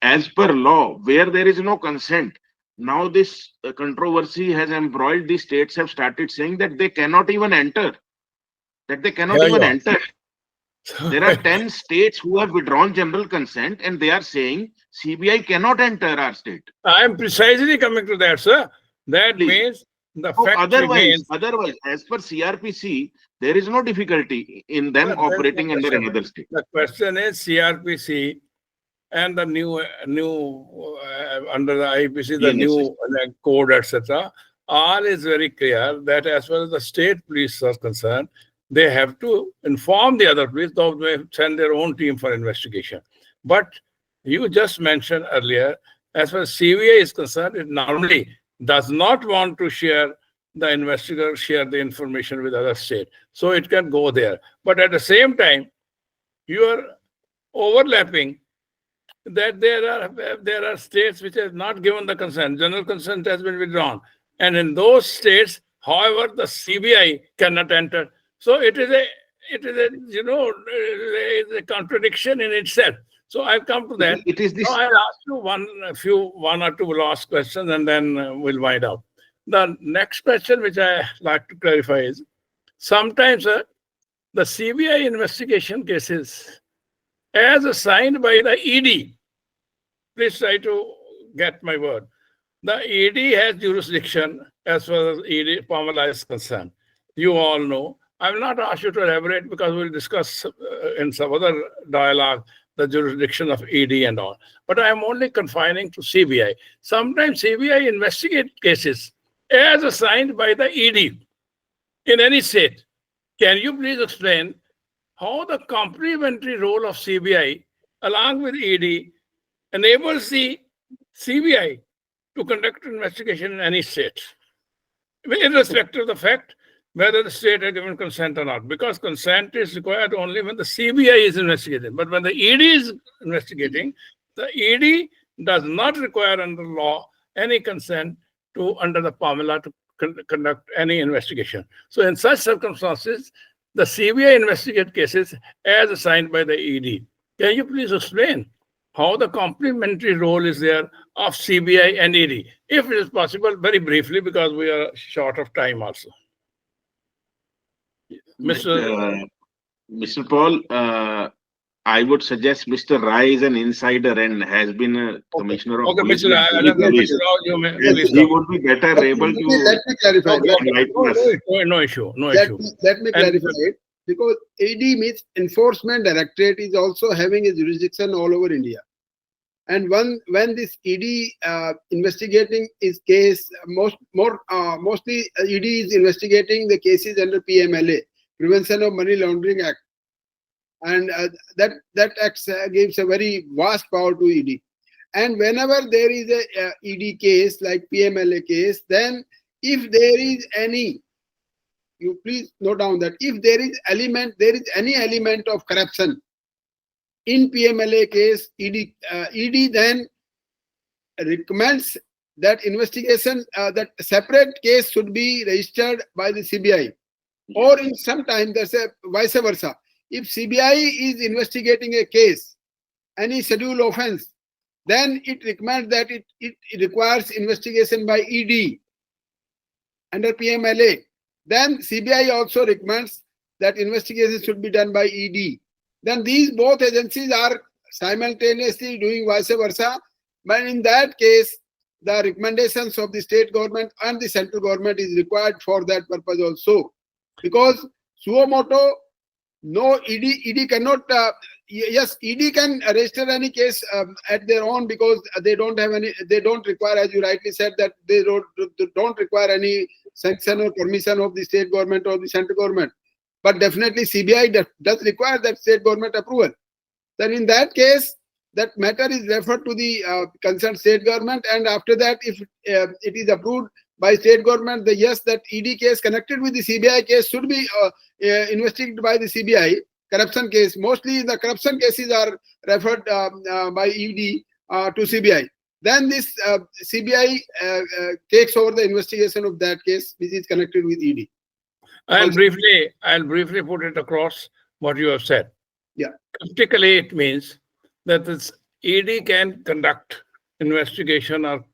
as per law, where there is no consent, now this controversy has embroiled. The states have started saying that they cannot even enter, enter. There are 10 states who have withdrawn general consent, and they are saying CBI cannot enter our state. I am precisely coming to that, sir. That means the fact remains. Otherwise, as per CRPC, there is no difficulty in them operating under another state. The question is CRPC and the new under the IPC, the new code, etc. All is very clear that as far as the state police are concerned, they have to inform the other police, though they send their own team for investigation. But you just mentioned earlier, as far as CBI is concerned, it normally does not want to share the information with other state. So it can go there. But at the same time, you are overlapping that there are states which have not given the consent. General consent has been withdrawn. And in those states, however, the CBI cannot enter. So it is a contradiction in itself. So I've come to that. It is this. Now I'll ask you one or two last questions, and then we'll wind up. The next question which I like to clarify is, sometimes the CBI investigation cases, as assigned by the ED, please try to get my word. The ED has jurisdiction as far as ED formula is concerned. You all know. I will not ask you to elaborate because we'll discuss in some other dialogue the jurisdiction of ED and all. But I am only confining to CBI. Sometimes CBI investigate cases as assigned by the ED in any state. Can you please explain how the complementary role of CBI along with ED enables the CBI to conduct investigation in any state, irrespective of the fact whether the state has given consent or not, because consent is required only when the CBI is investigating. But when the ED is investigating, the ED does not require under law any consent to under the formula to conduct any investigation. So in such circumstances, the CBI investigate cases as assigned by the ED. Can you please explain how the complementary role is there of CBI and ED, if it is possible, very briefly, because we are short of time also. Mr. Paul, I would suggest Mr. Rai is an insider and has been a commissioner of police. Mr. Rao, you may please He would be better able to. Let me clarify. No issue. Let me clarify it, because AD means Enforcement Directorate is also having a jurisdiction all over India. And when this ED investigating his case, mostly ED is investigating the cases under PMLA, Prevention of Money Laundering Act, and that act gives a very vast power to ED. And whenever there is a ED case like PMLA case, then if there is any, you please note down that if there is any element of corruption in PMLA case, ED then recommends that investigation, that separate case should be registered by the CBI. Or in some time, there's a vice versa. If CBI is investigating a case, any scheduled offense, then it recommends that it requires investigation by ED under PMLA. Then CBI also recommends that investigation should be done by ED. Then these both agencies are simultaneously doing vice versa. But in that case, the recommendations of the state government and the central government is required for that purpose also. Because suo moto, no, ED cannot, yes, ED can register any case at their own, because they don't require, as you rightly said, that they don't require any sanction or permission of the state government or the central government. But definitely CBI does require that state government approval. Then in that case, that matter is referred to the concerned state government, and after that, if it is approved by state government, that ED case connected with the CBI case should be investigated by the CBI. Corruption case, mostly the corruption cases are referred by ED to CBI. Then this CBI takes over the investigation of that case which is connected with ED. I'll briefly put it across what you have said. Yeah. Practically, it means that this ED can conduct investigation or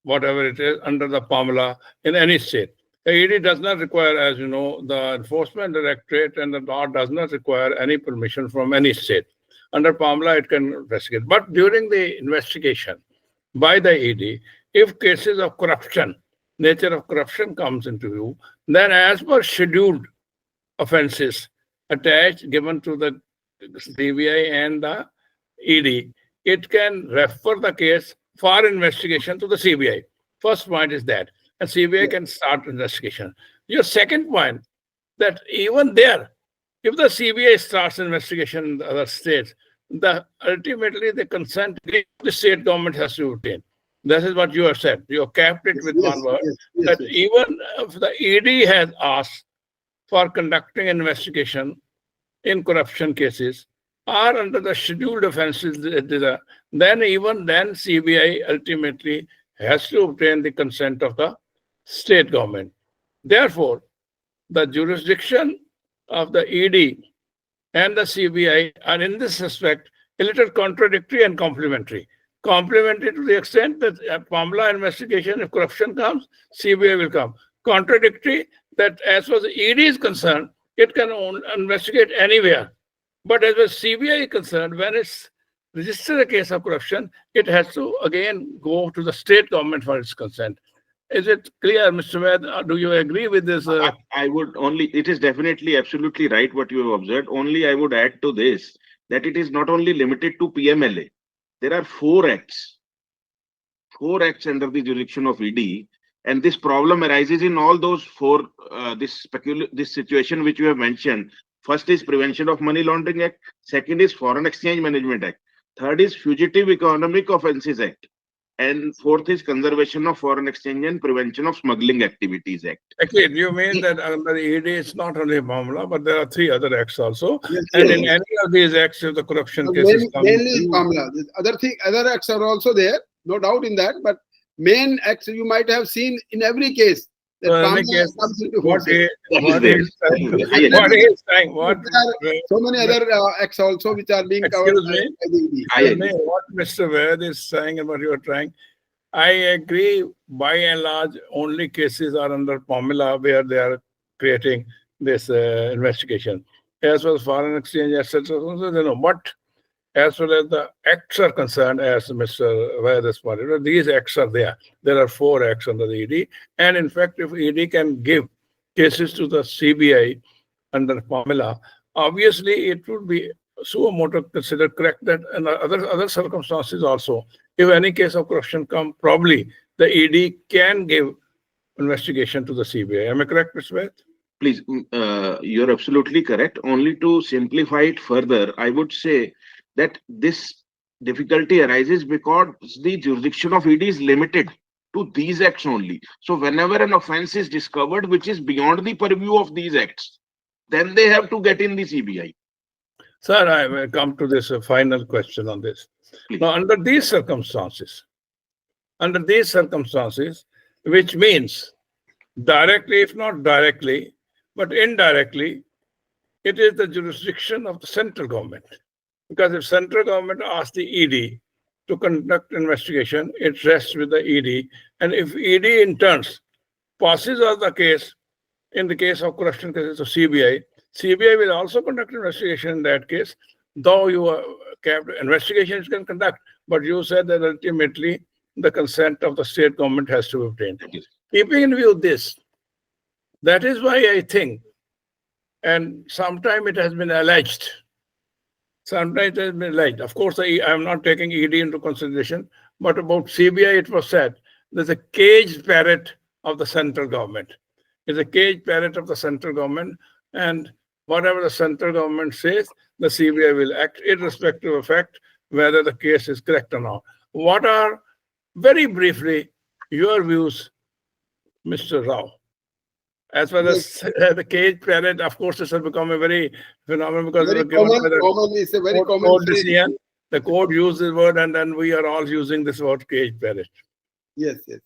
whatever it is under the formula in any state. The ED does not require, as you know, the Enforcement Directorate and the law does not require any permission from any state. Under formula, it can investigate. But during the investigation by the ED, if cases of corruption, nature of corruption comes into view, then as per scheduled offenses attached, given to the CBI and the ED, it can refer the case for investigation to the CBI. First point is that, and CBI can start investigation. Your second point, that even there, if the CBI starts investigation in the other states, ultimately the consent the state government has to obtain. This is what you have said. You have capped it with one word, that even if the ED has asked for conducting an investigation in corruption cases or under the scheduled offenses, then CBI ultimately has to obtain the consent of the state government. Therefore, the jurisdiction of the ED and the CBI are in this respect a little contradictory and complementary. Complementary to the extent that a formula investigation, if corruption comes, CBI will come. Contradictory that as far as the ED is concerned, it can investigate anywhere. But as far as CBI is concerned, when it's registered a case of corruption, it has to again go to the state government for its consent. Is it clear, Mr. Vaid? Do you agree with this? I would only, it is definitely absolutely right what you have observed. Only I would add to this that it is not only limited to PMLA. There are four acts under the jurisdiction of ED, and this problem arises in all those four. This situation which you have mentioned. First is Prevention of Money Laundering Act. Second is Foreign Exchange Management Act. Third is Fugitive Economic Offences Act. And fourth is Conservation of Foreign Exchange and Prevention of Smuggling Activities Act. Okay, do you mean that under the ED it's not only Mamla, but there are three other acts also? Yes, And yes. in any of these acts, if the corruption cases come, Mainly Kamla. Other acts are also there, no doubt in that. But main acts you might have seen in every case. That So in any Kamla case, comes into what force. he That is is saying, what There are so many other acts also which are being covered Excuse me? by the ED. I agree. what Mr. Vaid is saying and what you are trying, I agree. By and large, only cases are under formula where they are creating this investigation. As well as foreign exchange, etc., they know. But as far as the acts are concerned, as Mr. Vaid has pointed out, these acts are there. There are four acts under the ED. And in fact, if ED can give cases to the CBI under formula, obviously it would be suo motu considered correct that in other circumstances also, if any case of corruption come, probably the ED can give investigation to the CBI. Am I correct, Mr. Vaid? Please, you're absolutely correct. Only to simplify it further, I would say that this difficulty arises because the jurisdiction of ED is limited to these acts only. So whenever an offense is discovered which is beyond the purview of these acts, then they have to get in the CBI. Sir, I will come to this final question on this. Please. Now, under these circumstances, which means directly, if not directly, but indirectly, it is the jurisdiction of the central government. Because if central government asks the ED to conduct investigation, it rests with the ED. And if ED in turns passes on the case, in the case of corruption cases of CBI, CBI will also conduct investigation in that case, though investigations can conduct, but you said that ultimately the consent of the state government has to be obtained. Keeping in view this, that is why I think, and sometimes it has been alleged, of course, I am not taking ED into consideration, but about CBI it was said, there's a caged parrot of the central government. It's a caged parrot of the central government, and whatever the central government says, the CBI will act irrespective of fact whether the case is correct or not. What are, very briefly, your views, Mr. Rao? As well as the cage parrot, of course, this has become a very phenomenal because Very it was given by the common, it's a very court common phrase. decision. The court used this word, and then we are all using this word cage parrot. Yes, yes.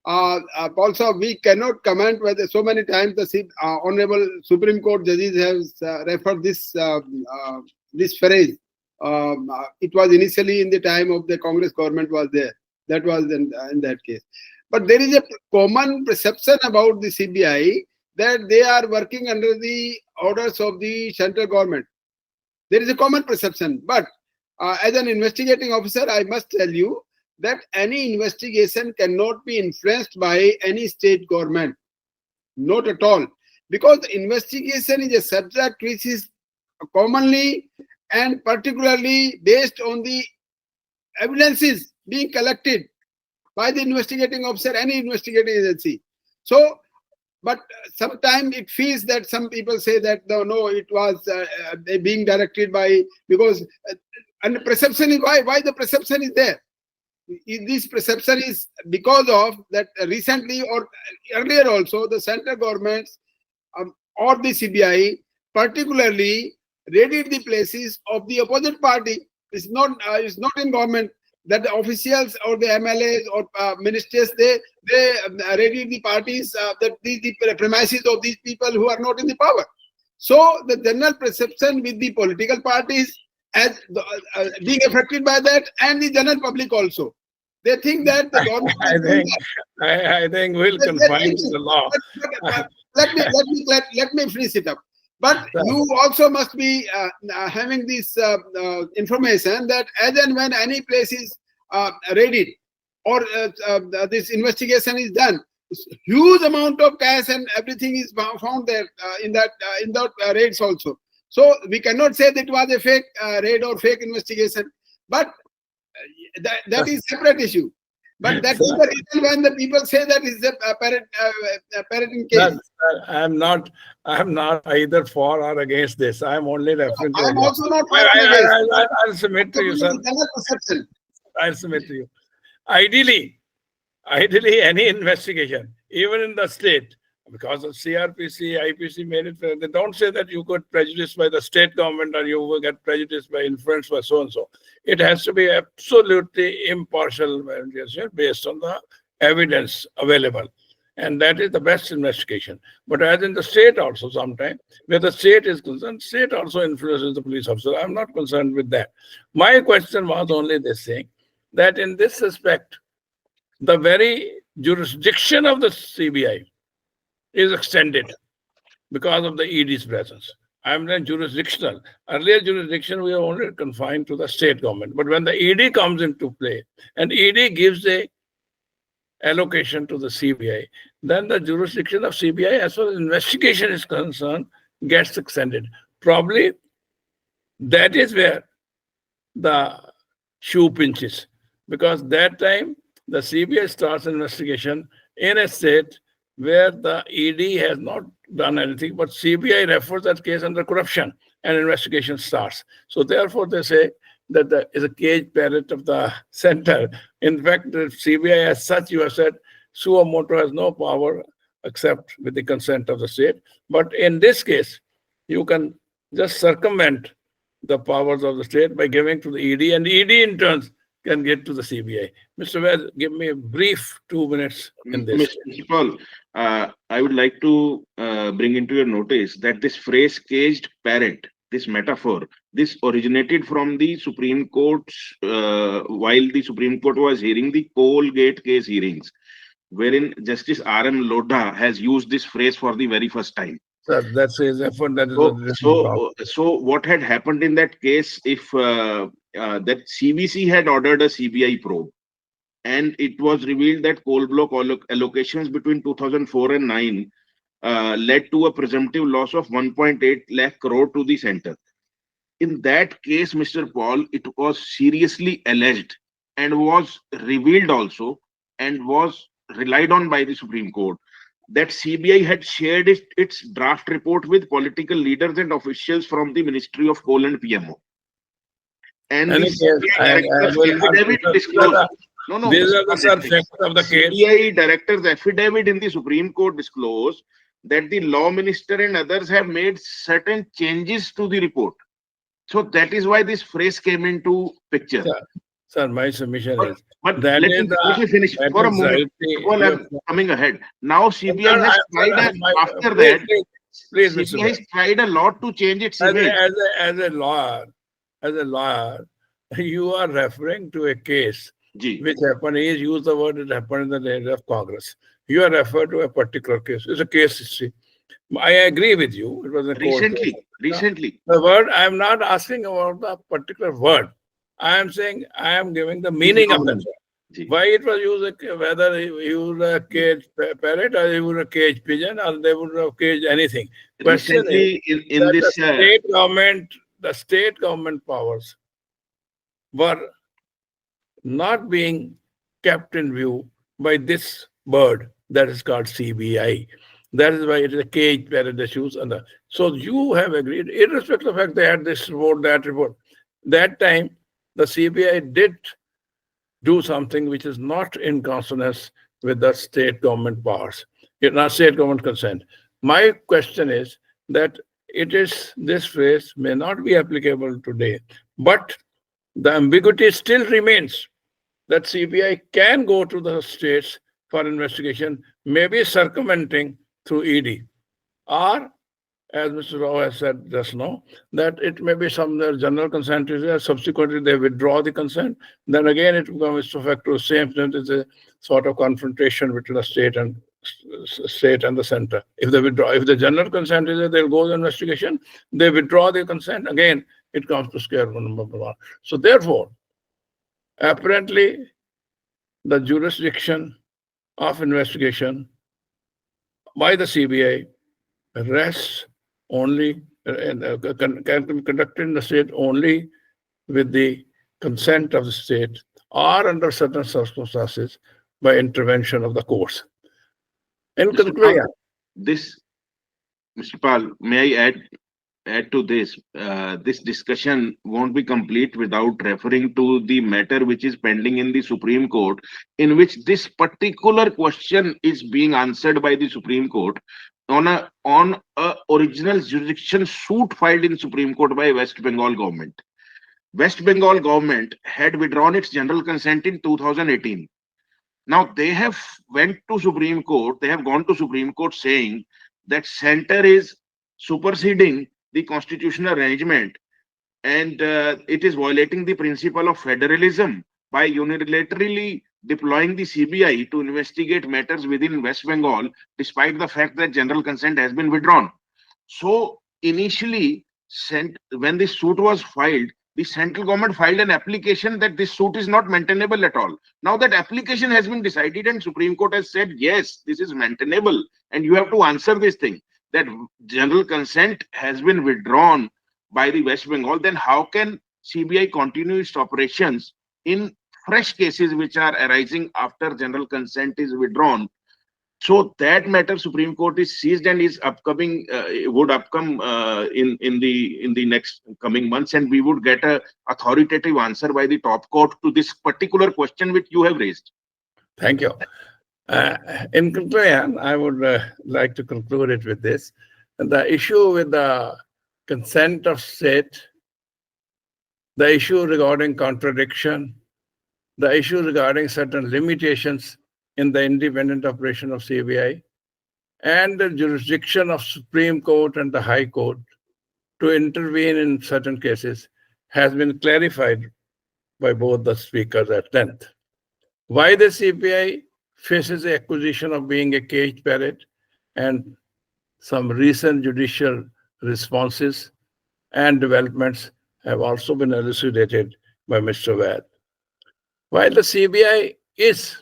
Also, we cannot comment whether so many times the Honorable Supreme Court judges have referred this phrase. It was initially in the time of the Congress government was there. That was in that case. But there is a common perception about the CBI that they are working under the orders of the central government. There is a common perception. But as an investigating officer, I must tell you that any investigation cannot be influenced by any state government. Not at all. Because investigation is a subject which is commonly and particularly based on the evidences being collected by the investigating officer, any investigating agency. So, but sometimes it feels that some people say that no, it was being directed by, because, and the perception is why the perception is there. This perception is because of that recently or earlier also the central governments or the CBI particularly raided the places of the opposite party. It's not in government that the officials or the MLAs or ministers they raided the parties that the premises of these people who are not in the power. So the general perception with the political parties as being affected by that, and the general public also. They think that the government. I think we'll confine to the law. Let me finish it up. But you also must be having this information that as and when any place is raided or this investigation is done, huge amount of cash and everything is found there in that raids also. So we cannot say that it was a fake raid or fake investigation, but that is separate issue. But that is the reason when the people say that is a parenting case. I'm not either for or against this. I'm only referring to. I'm also not for or against. I'll submit to you, sir. Perception. I'll submit to you. Ideally, any investigation, even in the state, because of CRPC, IPC made it, they don't say that you got prejudiced by the state government or you will get prejudiced by influence by so and so. It has to be absolutely impartial based on the evidence available. And that is the best investigation. But as in the state also sometimes, where the state is concerned, state also influences the police officer. I'm not concerned with that. My question was only this thing, that in this respect, the very jurisdiction of the CBI is extended because of the ED's presence. I'm not jurisdictional. Earlier jurisdiction, we were only confined to the state government. But when the ED comes into play and ED gives a allocation to the CBI, then the jurisdiction of CBI, as far as investigation is concerned, gets extended. Probably that is where the shoe pinches, because that time the CBI starts investigation in a state where the ED has not done anything, but CBI refers that case under corruption and investigation starts. So therefore they say that there is a cage parrot of the center. In fact, the CBI as such, you have said, suo motu has no power except with the consent of the state. But in this case, you can just circumvent the powers of the state by giving to the ED, and ED in turn can get to the CBI. Mr. Vaid, give me a brief 2 minutes in this. Mr. C Pal, I would like to bring into your notice that this phrase caged parrot, this metaphor, this originated from the Supreme Court while the Supreme Court was hearing the Colgate case hearings, wherein Justice R.M. Lodha has used this phrase for the very first time. Sir, that's his effort. That is so what had happened in that case, if that CBC had ordered a CBI probe, and it was revealed that coal block allocations between 2004 and 9 led to a presumptive loss of 1.8 lakh crore to the center. In that case, Mr. Paul, it was seriously alleged and was revealed also and was relied on by the Supreme Court that CBI had shared its draft report with political leaders and officials from the Ministry of Coal and PMO. And the CBI director's affidavit in the Supreme Court disclosed that the law minister and others have made certain changes to the report. So that is why this phrase came into picture. Sir, my submission is. But let me finish for a moment. While I'm coming ahead. Now CBI has tried after that. Please, CBI has tried a lot to change its image. As a lawyer, you are referring to a case which happened. He used the word it happened in the days of Congress. You are referred to a particular case. It's a case history. I agree with you. It was a recently. The word, I am not asking about the particular word. I am saying I am giving the meaning of that word. Why it was used, whether he used a cage parrot or he used a cage pigeon or they would have caged anything. Question is, the state government powers were not being kept in view by this bird that is called CBI. That is why it is a cage parrot issues. So you have agreed, irrespective of the fact they had this report, that report. That time, the CBI did do something which is not in consonance with the state government powers, not state government consent. My question is that this phrase may not be applicable today, but the ambiguity still remains that CBI can go to the states for investigation, maybe circumventing through ED, or as Mr. Rao has said just now, that it may be some general consent is there, subsequently they withdraw the consent, then again it becomes to factor same thing. It's a sort of confrontation between the state and the center. If they withdraw, if the general consent is there, they'll go to the investigation, they withdraw the consent, again it comes to square number one. So therefore, apparently the jurisdiction of investigation by the CBI rests only and can be conducted in the state only with the consent of the state or under certain circumstances by intervention of the courts. In Mr. Pal, conclusion, this, Mr. Pal, may I add to this? This discussion won't be complete without referring to the matter which is pending in the Supreme Court, in which this particular question is being answered by the Supreme Court on a original jurisdiction suit filed in Supreme Court by West Bengal government. West Bengal government had withdrawn its general consent in 2018. Now they have went to Supreme Court. They have gone to Supreme Court saying that center is superseding the constitutional arrangement, and it is violating the principle of federalism by unilaterally deploying the CBI to investigate matters within West Bengal, despite the fact that general consent has been withdrawn. So initially, when this suit was filed, the central government filed an application that this suit is not maintainable at all. Now that application has been decided and Supreme Court has said, yes, this is maintainable and you have to answer this thing, that general consent has been withdrawn by the West Bengal, then how can CBI continue its operations in fresh cases which are arising after general consent is withdrawn? So that matter Supreme Court is seized and is upcoming, would upcome in the next coming months, and we would get a authoritative answer by the top court to this particular question which you have raised. thank you. In conclusion, I would like to conclude it with this. The issue with the consent of state, the issue regarding contradiction, the issue regarding certain limitations in the independent operation of CBI, and the jurisdiction of Supreme Court and the High Court to intervene in certain cases has been clarified by both the speakers at length. Why the CBI faces the accusation of being a caged parrot, and some recent judicial responses and developments have also been elucidated by Mr. Vaid. While the CBI is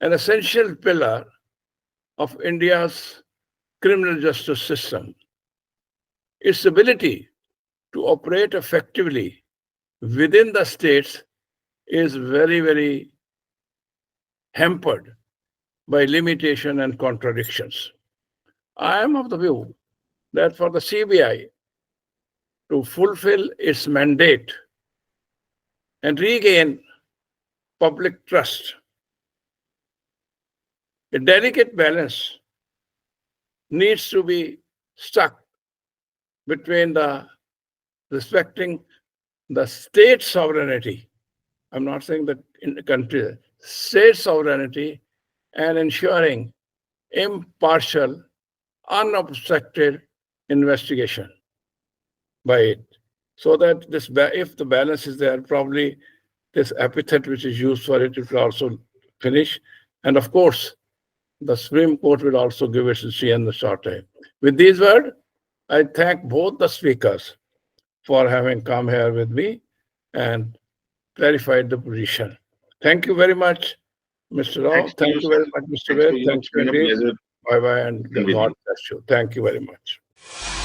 an essential pillar of India's criminal justice system, its ability to operate effectively within the states is very, very hampered by limitation and contradictions. I am of the view that for the CBI to fulfill its mandate and regain public trust, a delicate balance needs to be struck between the respecting the state sovereignty. I'm not saying that in the country, state sovereignty, and ensuring impartial, unobstructed investigation by it. So that this, if the balance is there, probably this epithet which is used for it will also finish. And of course, the Supreme Court will also give its decision in the short time. With these words, I thank both the speakers for having come here with me and clarified the position. Thank you very much, Mr. Rao. Thank you very much, Mr. Vaid. Thank you indeed. Bye-bye and God bless you. Thank you very much.